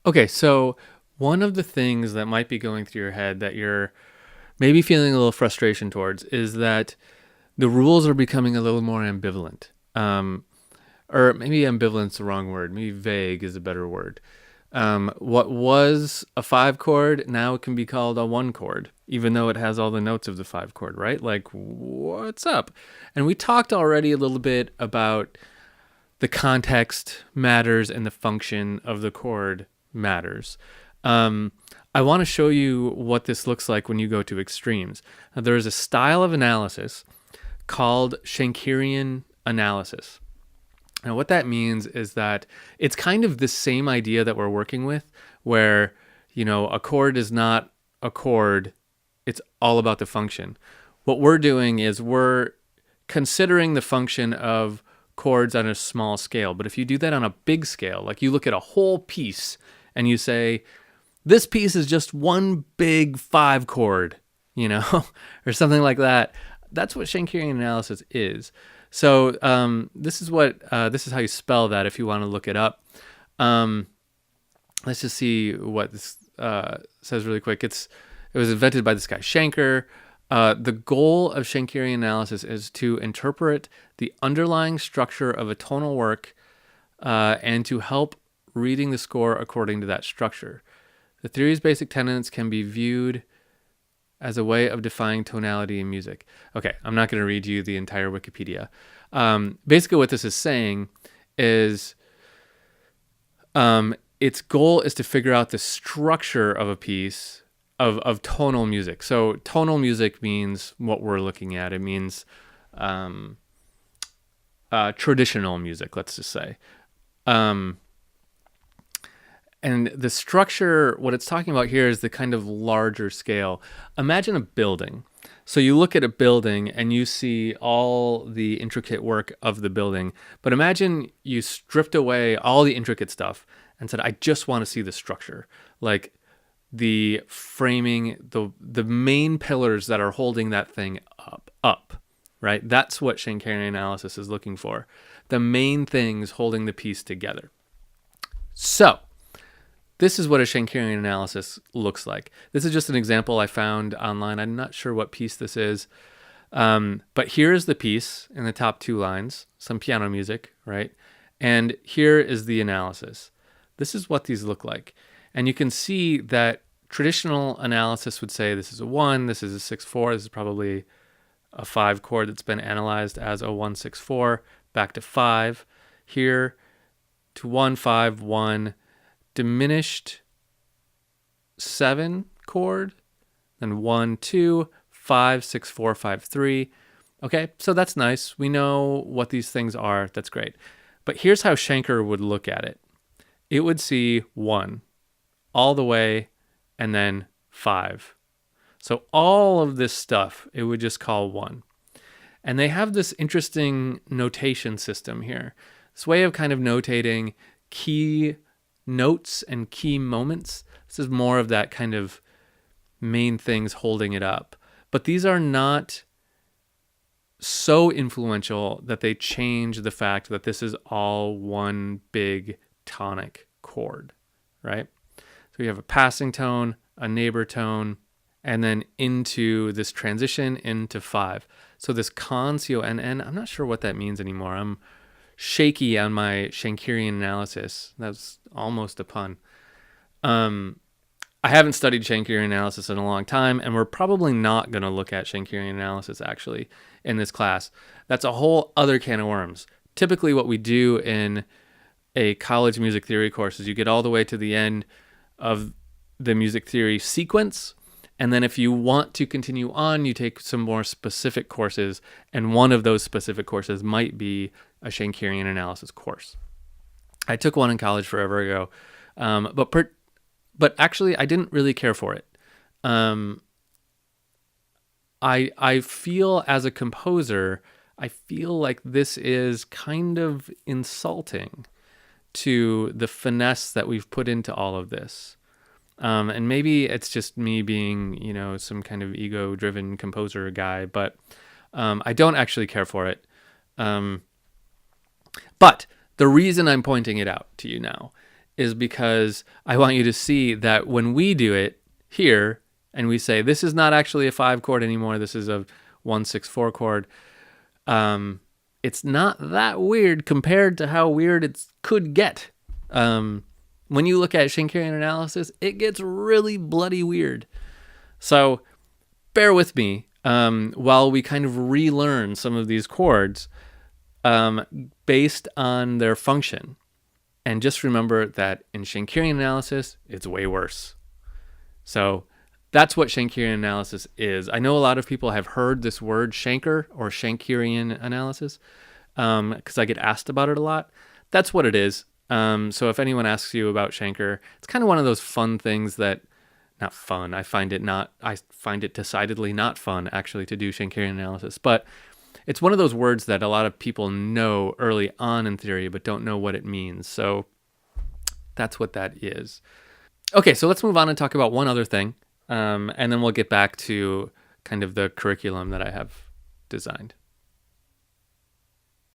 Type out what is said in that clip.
Okay, so one of the things that might be going through your head that you're maybe feeling a little frustration towards is that the rules are becoming a little more ambivalent. Or maybe ambivalent's the wrong word. Maybe vague is a better word. What was a five chord now it can be called a one chord, even though it has all the notes of the five chord, right? Like, what's up? And we talked already a little bit about the context matters and the function of the chord matters. Um, I want to show you what this looks like when you go to extremes. Now, there is a style of analysis called Shenkerian Analysis. Now, what that means is that it's kind of the same idea that we're working with, where, a chord is not a chord, it's all about the function. What we're doing is we're considering the function of chords on a small scale. But if you do that on a big scale, like you look at a whole piece and you say, this piece is just one big five chord, or something like that. That's what Shenkerian analysis is. So this is how you spell that if you want to look it up. Let's just see what this says really quick. It was invented by this guy Shanker. The goal of Shenkerian analysis is to interpret the underlying structure of a tonal work and to help reading the score according to that structure. The theory's basic tenets can be viewed as a way of defining tonality in music. Okay, I'm not going to read you the entire Wikipedia. Basically, what this is saying is its goal is to figure out the structure of a piece of tonal music. So tonal music means what we're looking at. It means traditional music, let's just say. And the structure, what it's talking about here is the kind of larger scale. Imagine a building. So you look at a building and you see all the intricate work of the building. But imagine you stripped away all the intricate stuff and said, I just want to see the structure. Like the framing, the main pillars that are holding that thing up, right? That's what Shenkerian analysis is looking for. The main things holding the piece together. So this is what a Shenkerian analysis looks like. This is just an example I found online. I'm not sure what piece this is. But here is the piece in the top two lines, some piano music, right? And here is the analysis. This is what these look like. And you can see that traditional analysis would say this is a 1, this is a 6/4, this is probably a 5 chord that's been analyzed as a 1/6/4, back to 5, here to 1, 5, 1, diminished 7 chord, then 1, 2, 5, 6, 4, 5, 3. Okay, so that's nice. We know what these things are. That's great. But here's how Shanker would look at it. It would see 1 all the way and then 5. So all of this stuff, it would just call 1. And they have this interesting notation system here. This way of kind of notating key notes and key moments. This is more of that kind of main things holding it up. But these are not so influential that they change the fact that this is all one big tonic chord, right? So you have a passing tone, a neighbor tone, and then into this transition into 5. So this con, C-O-N-N, I'm not sure what that means anymore. I'm shaky on my Shenkerian analysis. That's almost a pun. I haven't studied Shenkerian analysis in a long time, and we're probably not going to look at Shenkerian analysis actually in this class. That's a whole other can of worms. Typically what we do in a college music theory course is you get all the way to the end of the music theory sequence, and then if you want to continue on, you take some more specific courses, and one of those specific courses might be a Shenkerian analysis course. I took one in college forever ago, but actually I didn't really care for it. I feel as a composer, I feel like this is kind of insulting to the finesse that we've put into all of this. And maybe it's just me being, some kind of ego-driven composer guy, but I don't actually care for it. But the reason I'm pointing it out to you now is because I want you to see that when we do it here and we say, this is not actually a 5 chord anymore, this is a 1-6-4 chord, it's not that weird compared to how weird it could get. When you look at Shenkerian analysis, it gets really bloody weird. So bear with me while we kind of relearn some of these chords based on their function. And just remember that in Shenkerian analysis, it's way worse. So that's what Shenkerian analysis is. I know a lot of people have heard this word Shanker or Shenkerian analysis because I get asked about it a lot. That's what it is. So if anyone asks you about Shanker, it's kind of one of those fun things that, not fun, I find it decidedly not fun actually to do Shenkerian analysis, but it's one of those words that a lot of people know early on in theory, but don't know what it means. So that's what that is. Okay, so let's move on and talk about one other thing, and then we'll get back to kind of the curriculum that I have designed.